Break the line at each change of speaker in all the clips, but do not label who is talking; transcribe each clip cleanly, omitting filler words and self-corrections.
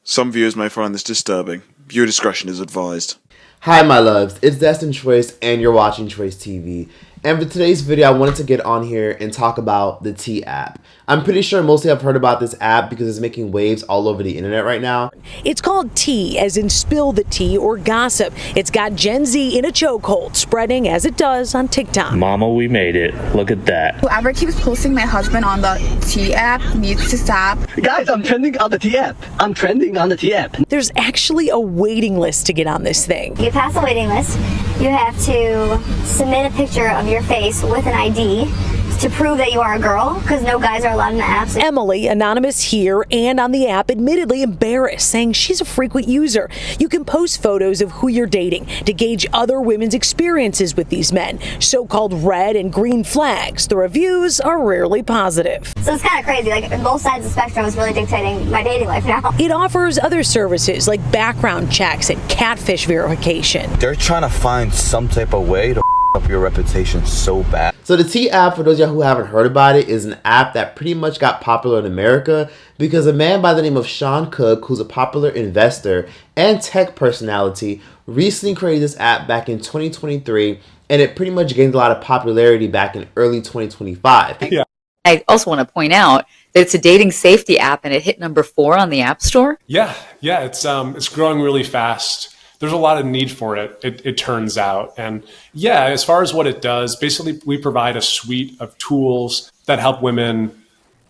Some viewers may find this disturbing. Viewer discretion is advised.
Hi my loves, it's Destin Choice and you're watching Choice TV. And for today's video, I wanted to get on here and talk about the T app. I'm pretty sure mostly have heard about this app because it's making waves all over the internet right now.
It's called Tea, as in spill the tea or gossip. It's got Gen Z in a chokehold, spreading as it does on TikTok.
Mama, we made it. Look at that.
Whoever keeps posting my husband on the T app needs to stop.
Guys, I'm trending on the T app. I'm trending on the T app.
There's actually a waiting list to get on this thing.
You pass a waiting list, you have to submit a picture of your face with an ID to prove that you are a girl, because no guys are allowed in the apps.
Emily, anonymous here and on the app, admittedly embarrassed, saying she's a frequent user. You can post photos of who you're dating to gauge other women's experiences with these men, so-called red and green flags. The reviews are rarely positive.
So it's kind of crazy, like both sides of the spectrum is really dictating my dating life now.
It offers other services like background checks and catfish verification.
They're trying to find some type of way to up your reputation so bad.
So the T app, for those of y'all who haven't heard about it, is an app that pretty much got popular in America because a man by the name of Sean Cook, who's a popular investor and tech personality, recently created this app back in 2023, and it pretty much gained a lot of popularity back in early 2025.
Yeah. I also want to point out that it's a dating safety app and it hit number 4 on the App Store.
Yeah, it's growing really fast. There's a lot of need for it, it turns out. And yeah, as far as what it does, basically we provide a suite of tools that help women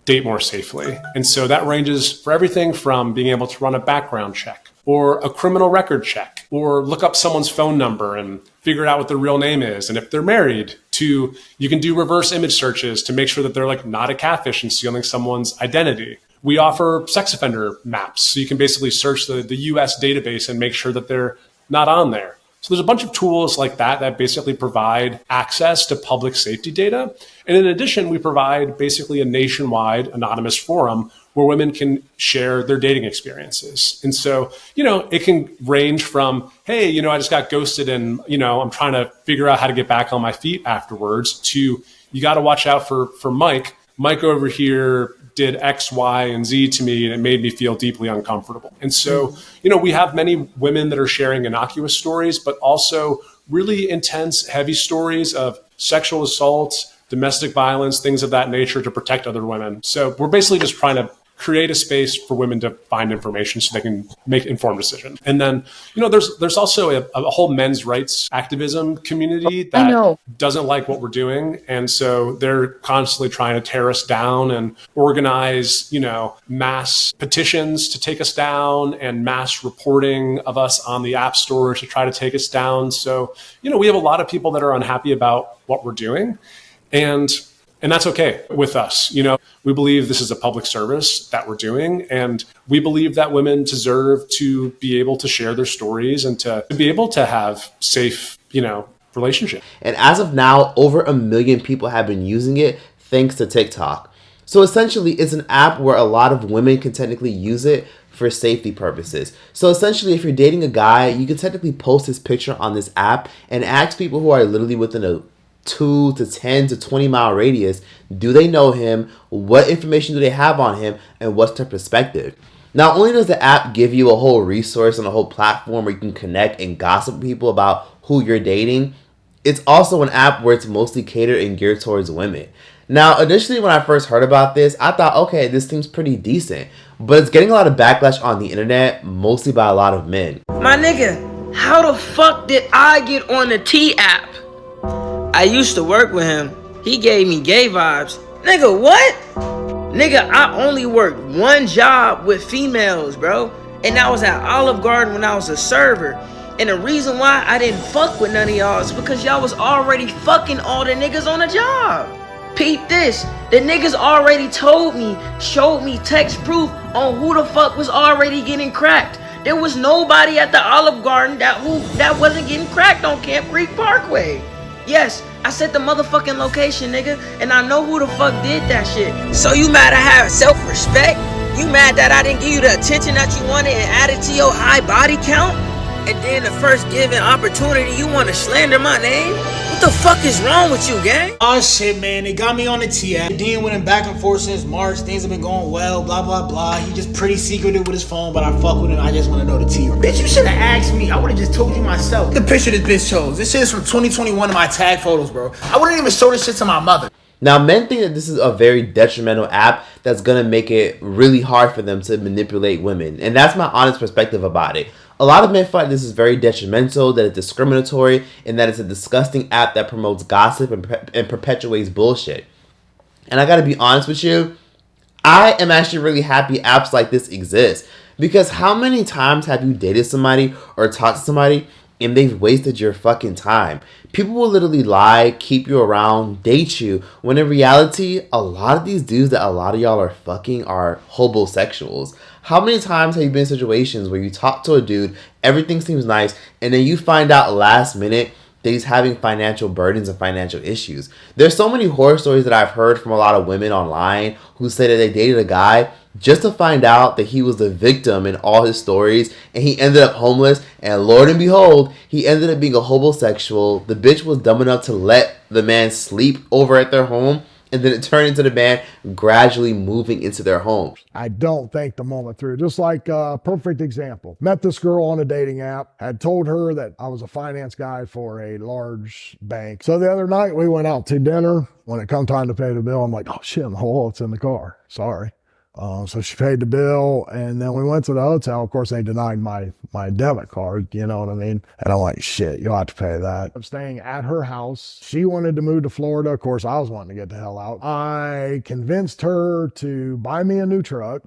date more safely. And so that ranges for everything from being able to run a background check or a criminal record check or look up someone's phone number and figure out what their real name is. And if they're married, to you can do reverse image searches to make sure that they're like not a catfish and stealing someone's identity. We offer sex offender maps, so you can basically search the US database and make sure that they're not on there. So there's a bunch of tools like that that basically provide access to public safety data. And in addition, we provide basically a nationwide anonymous forum where women can share their dating experiences. And so, it can range from, hey, I just got ghosted and, I'm trying to figure out how to get back on my feet afterwards, to you got to watch out for Mike. Mike over here did X, Y, and Z to me, and it made me feel deeply uncomfortable. And so, we have many women that are sharing innocuous stories, but also really intense, heavy stories of sexual assault, domestic violence, things of that nature to protect other women. So we're basically just trying to create a space for women to find information so they can make informed decisions. And then, there's also a whole men's rights activism community that doesn't like what we're doing. And so they're constantly trying to tear us down and organize, mass petitions to take us down and mass reporting of us on the app store to try to take us down. So, we have a lot of people that are unhappy about what we're doing. And that's okay with us. We believe this is a public service that we're doing, and we believe that women deserve to be able to share their stories and to be able to have safe, relationships.
And as of now, over 1 million people have been using it thanks to TikTok. So essentially, it's an app where a lot of women can technically use it for safety purposes. So essentially, if you're dating a guy, you can technically post his picture on this app and ask people who are literally within a 2 to 10 to 20 mile radius, do they know him, what information do they have on him, and what's their perspective. Not only does the app give you a whole resource and a whole platform where you can connect and gossip with people about who you're dating, it's also an app where it's mostly catered and geared towards women. Now, initially when I first heard about this, I thought, okay, this seems pretty decent, but it's getting a lot of backlash on the internet, mostly by a lot of men.
My nigga, how the fuck did I get on the T app? I used to work with him. He gave me gay vibes. Nigga, what? Nigga, I only worked one job with females, bro. And that was at Olive Garden when I was a server. And the reason why I didn't fuck with none of y'all is because y'all was already fucking all the niggas on the job. Peep this. The niggas already told me, showed me text proof on who the fuck was already getting cracked. There was nobody at the Olive Garden that wasn't getting cracked on Camp Creek Parkway. Yes, I set the motherfucking location, nigga, and I know who the fuck did that shit. So you mad I have self-respect? You mad that I didn't give you the attention that you wanted and added to your high body count? And then the first given opportunity, you want to slander my name? What the fuck is wrong with you, gang?
Oh shit, man, they got me on the TF. Dean with him back and forth since March. Things have been going well, blah, blah, blah. He just pretty secretive with his phone, but I fuck with him. I just want to know the T. Bitch, you should have asked me. I would have just told you myself. The picture this bitch chose. This shit is from 2021 of my tag photos, bro. I wouldn't even show this shit to my mother.
Now, men think that this is a very detrimental app that's going to make it really hard for them to manipulate women. And that's my honest perspective about it. A lot of men feel like this is very detrimental, that it's discriminatory, and that it's a disgusting app that promotes gossip and perpetuates bullshit. And I got to be honest with you, I am actually really happy apps like this exist. Because how many times have you dated somebody or talked to somebody and they've wasted your fucking time? People will literally lie, keep you around, date you, when in reality, a lot of these dudes that a lot of y'all are fucking are hobosexuals. How many times have you been in situations where you talk to a dude, everything seems nice, and then you find out last minute that he's having financial burdens and financial issues? There's so many horror stories that I've heard from a lot of women online who say that they dated a guy just to find out that he was the victim in all his stories, and he ended up homeless, and Lord and behold, he ended up being a homosexual. The bitch was dumb enough to let the man sleep over at their home, and then it turned into the man gradually moving into their home.
I don't think the moment through. Just like perfect example. Met this girl on a dating app, had told her that I was a finance guy for a large bank. So the other night we went out to dinner. When it come time to pay the bill, I'm like, oh shit, it's in the car. Sorry. So she paid the bill, and then we went to the hotel. Of course, they denied my debit card, you know what I mean? And I'm like, shit, you'll have to pay that. I'm staying at her house. She wanted to move to Florida. Of course, I was wanting to get the hell out. I convinced her to buy me a new truck.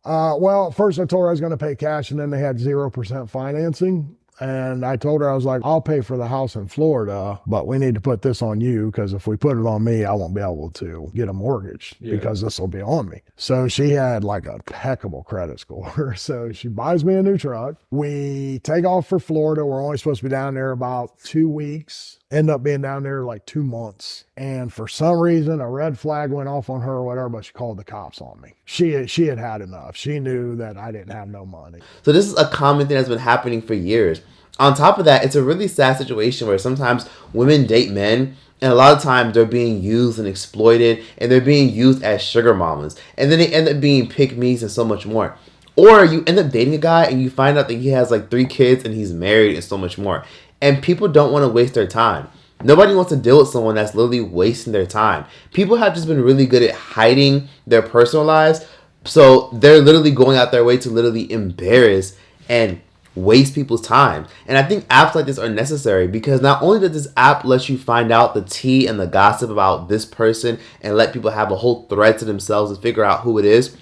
Well, first I told her I was going to pay cash, and then they had 0% financing. And I told her, I was like, I'll pay for the house in Florida, but we need to put this on you, because if we put it on me, I won't be able to get a mortgage because this will be on me. So she had like a impeccable credit score. So she buys me a new truck. We take off for Florida. We're only supposed to be down there about 2 weeks. End up being down there like 2 months. And for some reason, a red flag went off on her or whatever, but she called the cops on me. She had had enough. She knew that I didn't have no money.
So this is a common thing that's been happening for years. On top of that, it's a really sad situation where sometimes women date men, and a lot of times they're being used and exploited, and they're being used as sugar mamas. And then they end up being pick-me's and so much more. Or you end up dating a guy and you find out that he has like 3 kids and he's married and so much more. And people don't want to waste their time. Nobody wants to deal with someone that's literally wasting their time. People have just been really good at hiding their personal lives. So they're literally going out their way to literally embarrass and waste people's time. And I think apps like this are necessary, because not only does this app let you find out the tea and the gossip about this person and let people have a whole thread to themselves and figure out who it is,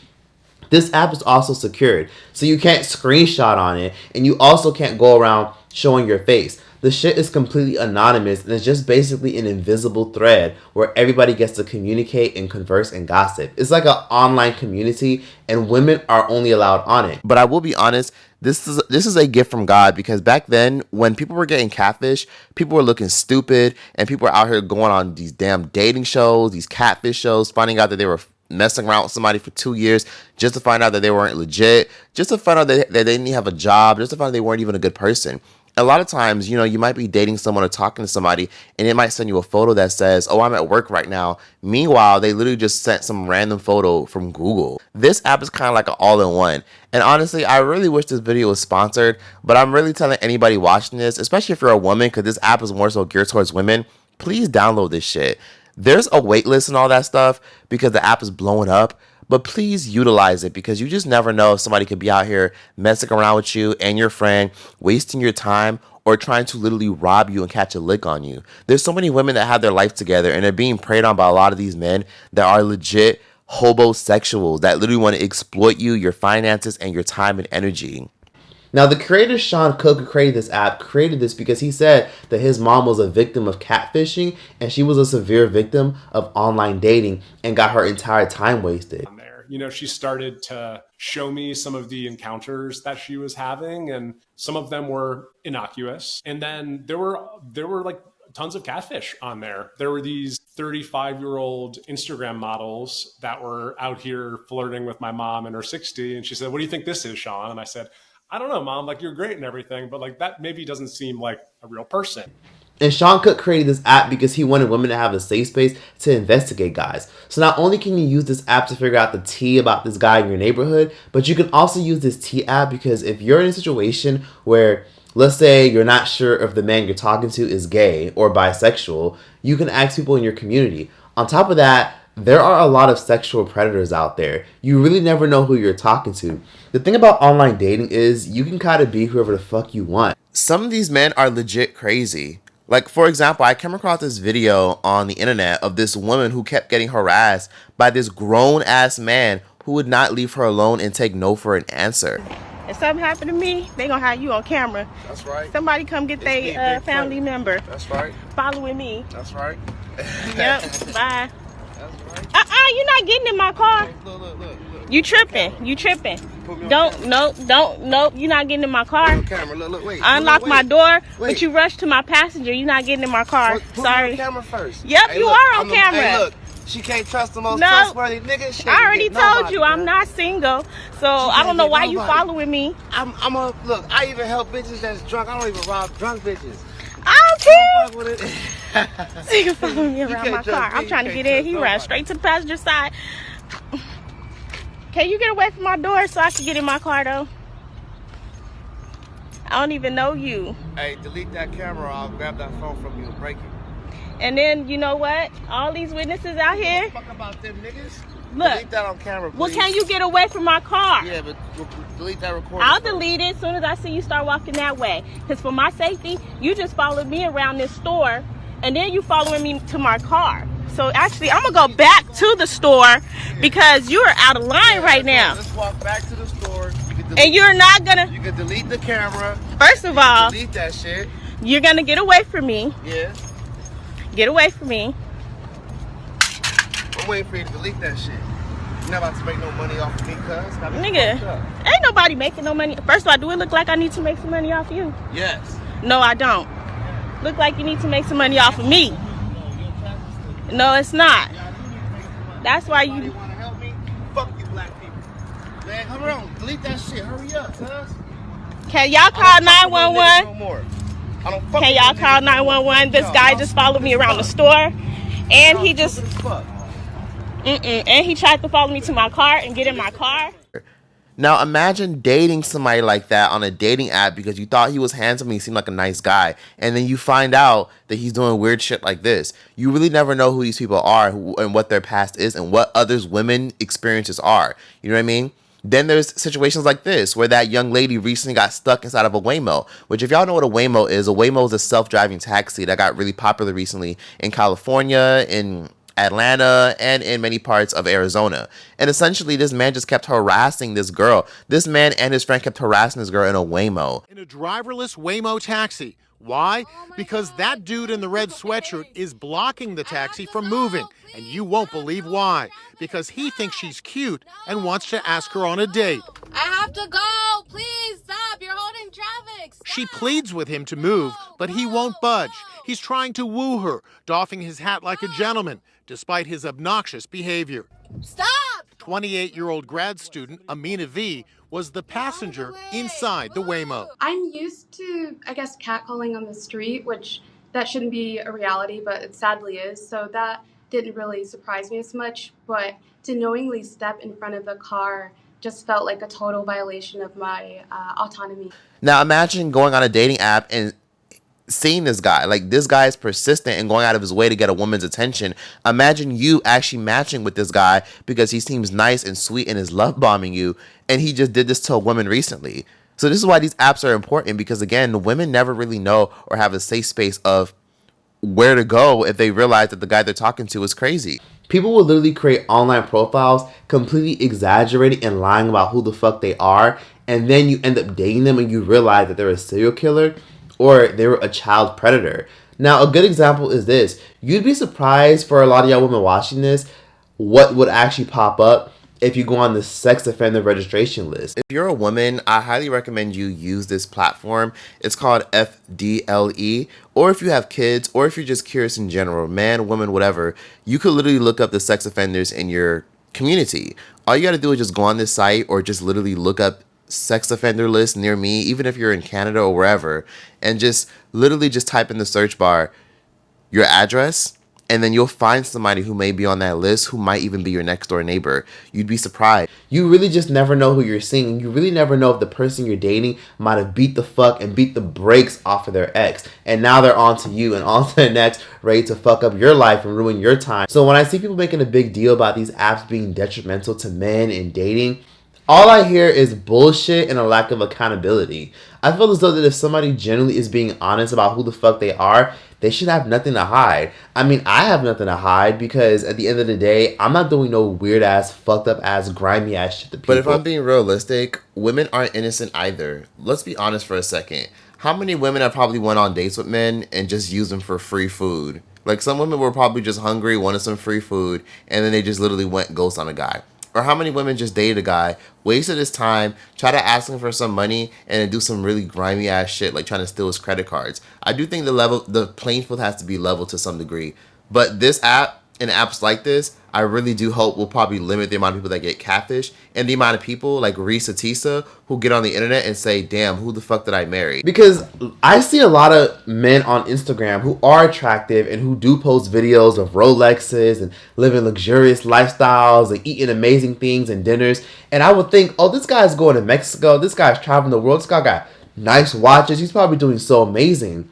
this app is also secured. So you can't screenshot on it, and you also can't go around showing your face. The shit is completely anonymous, and it's just basically an invisible thread where everybody gets to communicate and converse and gossip. It's like an online community, and women are only allowed on it. But I will be honest, this is a gift from God, because back then when people were getting catfish, people were looking stupid, and people were out here going on these damn dating shows, these catfish shows, finding out that they were messing around with somebody for 2 years just to find out that they weren't legit, just to find out that they didn't have a job, just to find out they weren't even a good person. A lot of times, you know, you might be dating someone or talking to somebody, and it might send you a photo that says, oh, I'm at work right now. Meanwhile, they literally just sent some random photo from Google. This app is kind of like an all-in-one. And honestly, I really wish this video was sponsored, but I'm really telling anybody watching this, especially if you're a woman, because this app is more so geared towards women, please download this shit. There's a wait list and all that stuff because the app is blowing up. But please utilize it, because you just never know if somebody could be out here messing around with you and your friend, wasting your time, or trying to literally rob you and catch a lick on you. There's so many women that have their life together, and they're being preyed on by a lot of these men that are legit hobosexuals that literally want to exploit you, your finances, and your time and energy. Now, the creator Sean Cook, who created this app, created this because he said that his mom was a victim of catfishing, and she was a severe victim of online dating and got her entire time wasted.
You know, she started to show me some of the encounters that she was having, and some of them were innocuous. And then there were like tons of catfish on there. There were these 35-year-old Instagram models that were out here flirting with my mom in her 60s. And she said, "What do you think this is, Sean?" And I said, I don't know, mom, like you're great and everything, but like that maybe doesn't seem like a real person.
And Sean Cook created this app because he wanted women to have a safe space to investigate guys. So not only can you use this app to figure out the tea about this guy in your neighborhood, but you can also use this tea app because if you're in a situation where, let's say you're not sure if the man you're talking to is gay or bisexual, you can ask people in your community. On top of that, there are a lot of sexual predators out there. You really never know who you're talking to. The thing about online dating is you can kind of be whoever the fuck you want. Some of these men are legit crazy. Like, for example, I came across this video on the internet of this woman who kept getting harassed by this grown-ass man who would not leave her alone and take no for an answer.
If something happened to me, they gonna have you on camera.
That's right.
Somebody come get their family member.
That's right.
Following me.
That's right.
Yep, bye. That's right. You're not getting in my car.
Look.
You tripping. Nope, you're not getting in my car.
Camera, wait.
Unlock my door, but you rushed to my passenger. You're not getting in my car. Sorry.
Put me on camera first.
Yep,
Hey,
you
look,
are on
I'm
camera.
Hey, look, she can't trust the most trustworthy nigga.
I already told you I'm not single, so I don't know why you following me.
Look, I even help bitches that's drunk. I don't even rob drunk bitches.
I don't care. So you can follow me around my car. I'm trying to get in. He ran straight to the passenger side. Can you get away from my door so I can get in my car, though? I don't even know you.
Hey, delete that camera. I'll grab that phone from you and break it.
And then, you know what? All these witnesses out here.
Fuck about them niggas.
Look.
Delete that on camera, please.
Well, can you get away from my car?
Yeah, but delete that recording.
I'll delete it as soon as I see you start walking that way. Because for my safety, you just followed me around this store, and then you following me to my car. So actually, I'm going to go back to the store because you are out of line right now.
Let's walk back to the store.
And you're not going to...
You can delete the camera.
First of all...
Delete that shit.
You're going to get away from me.
Yeah.
Get away from me.
I'm waiting for you to delete that shit. You're not about to make no money off of me, cuz.
Nigga, ain't nobody making no money. First of all, do it look like I need to make some money off you?
Yes.
No, I don't. Look like you need to make some money off of me. No, it's not. That's why you...
want to help me? Fuck you black people. Man, hurry on. Delete that shit. Hurry up, cuz.
Can y'all call 911?
No
Can y'all call 911? This guy just followed me around the store. And he just... And he tried to follow me to my car and get in my car.
Now imagine dating somebody like that on a dating app because you thought he was handsome and he seemed like a nice guy. And then you find out that he's doing weird shit like this. You really never know who these people are and what their past is and what others women experiences are. You know what I mean? Then there's situations like this where that young lady recently got stuck inside of a Waymo, which if y'all know what a Waymo is a self-driving taxi that got really popular recently in California, in Atlanta, and in many parts of Arizona. And essentially, this man just kept harassing this girl. This man and his friend kept harassing this girl in a Waymo.
In a driverless Waymo taxi. Why? Because that dude in the red sweatshirt is blocking the taxi from moving. And you won't believe why. Because he thinks she's cute and wants to ask her on a date.
I have to go. Please stop. You're holding traffic. Stop.
She pleads with him to move, but he won't budge. He's trying to woo her, doffing his hat like a gentleman, despite his obnoxious behavior.
Stop!
28-year-old grad student Imovie was the passenger inside the Waymo.
I'm used to, I guess, catcalling on the street, which that shouldn't be a reality, but it sadly is. So that didn't really surprise me as much. But to knowingly step in front of the car just felt like a total violation of my autonomy.
Now imagine going on a dating app and seeing this guy. Like, this guy is persistent and going out of his way to get a woman's attention. Imagine you actually matching with this guy because he seems nice and sweet and is love bombing you, and he just did this to a woman recently. So this is why these apps are important, because again, women never really know or have a safe space of where to go if they realize that the guy they're talking to is crazy. People will literally create online profiles completely exaggerating and lying about who the fuck they are, and then you end up dating them and you realize that they're a serial killer or they were a child predator. Now, a good example is this. You'd be surprised, for a lot of y'all women watching this, what would actually pop up if you go on the sex offender registration list. If you're a woman, I highly recommend you use this platform. It's called FDLE. Or if you have kids, or if you're just curious in general, man, woman, whatever, you could literally look up the sex offenders in your community. All you gotta do is just go on this site or just literally look up sex offender list near me, even if you're in Canada or wherever, and just literally just type in the search bar your address, and then you'll find somebody who may be on that list who might even be your next door neighbor. You'd be surprised. You really just never know who you're seeing. You really never know if the person you're dating might have beat the fuck and beat the brakes off of their ex, and now they're on to you and on to their next, ready to fuck up your life and ruin your time. So when I see people making a big deal about these apps being detrimental to men and dating, all I hear is bullshit and a lack of accountability. I feel as though that if somebody genuinely is being honest about who the fuck they are, they should have nothing to hide. I mean, I have nothing to hide because at the end of the day, I'm not doing no weird ass, fucked up ass, grimy ass shit to people. But if I'm being realistic, women aren't innocent either. Let's be honest for a second. How many women have probably went on dates with men and just used them for free food? Like, some women were probably just hungry, wanted some free food, and then they just literally went ghost on a guy. Or how many women just dated a guy, wasted his time, try to ask him for some money, and then do some really grimy ass shit like trying to steal his credit cards. I do think the playing field has to be level to some degree. But this app and apps like this, I really do hope will probably limit the amount of people that get catfish and the amount of people like Reese Atisa who get on the internet and say, damn, who the fuck did I marry? Because I see a lot of men on Instagram who are attractive and who do post videos of Rolexes and living luxurious lifestyles and eating amazing things and dinners. And I would think, oh, this guy's going to Mexico. This guy's traveling the world. This guy got nice watches. He's probably doing so amazing.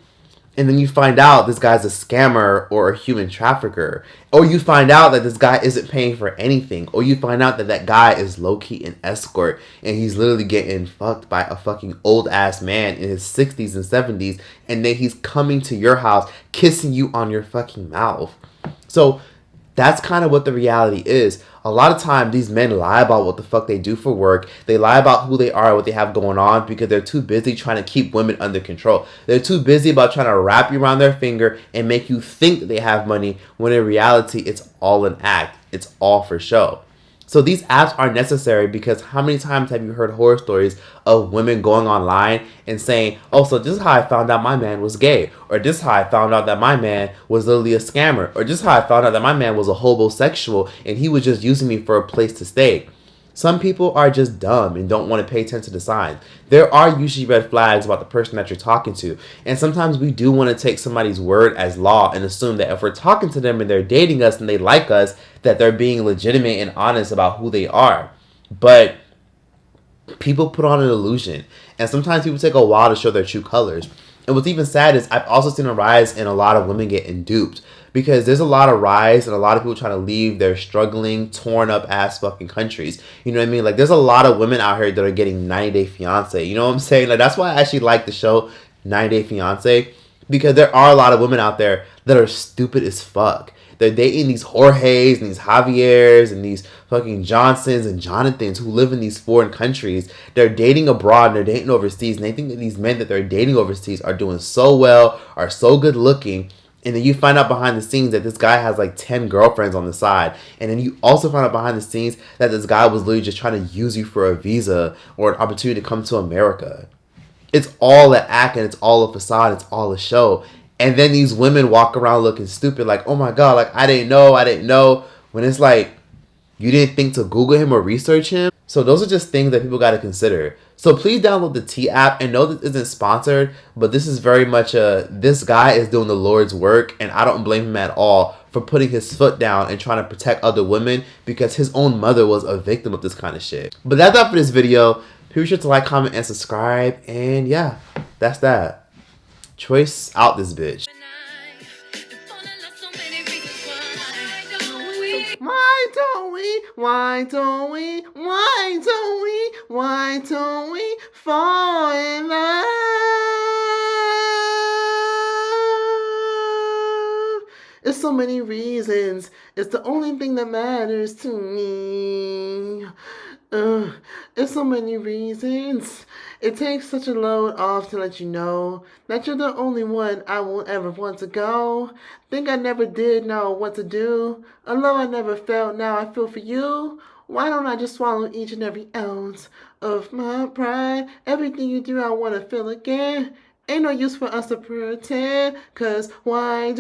And then you find out this guy's a scammer or a human trafficker. Or you find out that this guy isn't paying for anything. Or you find out that that guy is low-key an escort. And he's literally getting fucked by a fucking old-ass man in his 60s and 70s. And then he's coming to your house, kissing you on your fucking mouth. So that's kind of what the reality is. A lot of times these men lie about what the fuck they do for work. They lie about who they are and what they have going on because they're too busy trying to keep women under control. They're too busy about trying to wrap you around their finger and make you think that they have money when in reality it's all an act. It's all for show. So these apps are necessary because how many times have you heard horror stories of women going online and saying, oh, so this is how I found out my man was gay, or this is how I found out that my man was literally a scammer, or this is how I found out that my man was a homosexual and he was just using me for a place to stay. Some people are just dumb and don't want to pay attention to signs. There are usually red flags about the person that you're talking to. And sometimes we do want to take somebody's word as law and assume that if we're talking to them and they're dating us and they like us, that they're being legitimate and honest about who they are. But people put on an illusion. And sometimes people take a while to show their true colors. And what's even sad is I've also seen a rise in a lot of women getting duped. Because there's a lot of rise and a lot of people trying to leave their struggling, torn up ass fucking countries. You know what I mean? Like, there's a lot of women out here that are getting 90 Day Fiance. You know what I'm saying? Like, that's why I actually like the show 90 Day Fiance. Because there are a lot of women out there that are stupid as fuck. They're dating these Jorges and these Javiers and these fucking Johnsons and Jonathans who live in these foreign countries. They're dating abroad and they're dating overseas. And they think that these men that they're dating overseas are doing so well, are so good looking. And then you find out behind the scenes that this guy has like 10 girlfriends on the side. And then you also find out behind the scenes that this guy was literally just trying to use you for a visa or an opportunity to come to America. It's all an act and it's all a facade. It's all a show. And then these women walk around looking stupid like, oh my God, like I didn't know. When it's like, you didn't think to Google him or research him. So those are just things that people got to consider. So please download the T app, and know this isn't sponsored, but this is very much this guy is doing the Lord's work, and I don't blame him at all for putting his foot down and trying to protect other women because his own mother was a victim of this kind of shit. But that's all for this video. Be sure to like, comment, and subscribe, and yeah, that's that. Choice out this bitch. Why don't we fall in love? It's so many reasons. It's the only thing that matters to me. It's so many reasons. It takes such a load off to let you know that you're the only one I will ever want to go. Think I never did know what to do. A love I never felt, now I feel for you. Why don't I just swallow each and every ounce of my pride? Everything you do, I want to feel again. Ain't no use for us to pretend, cause why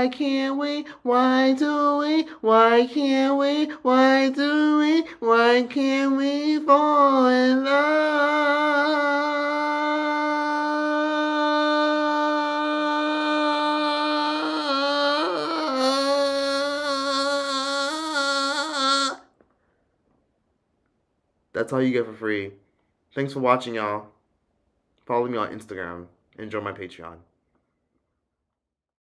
can't we, why can't we, why can't we, why can't we fall in love? That's all you get for free. Thanks for watching, y'all. Follow me on Instagram and join my Patreon.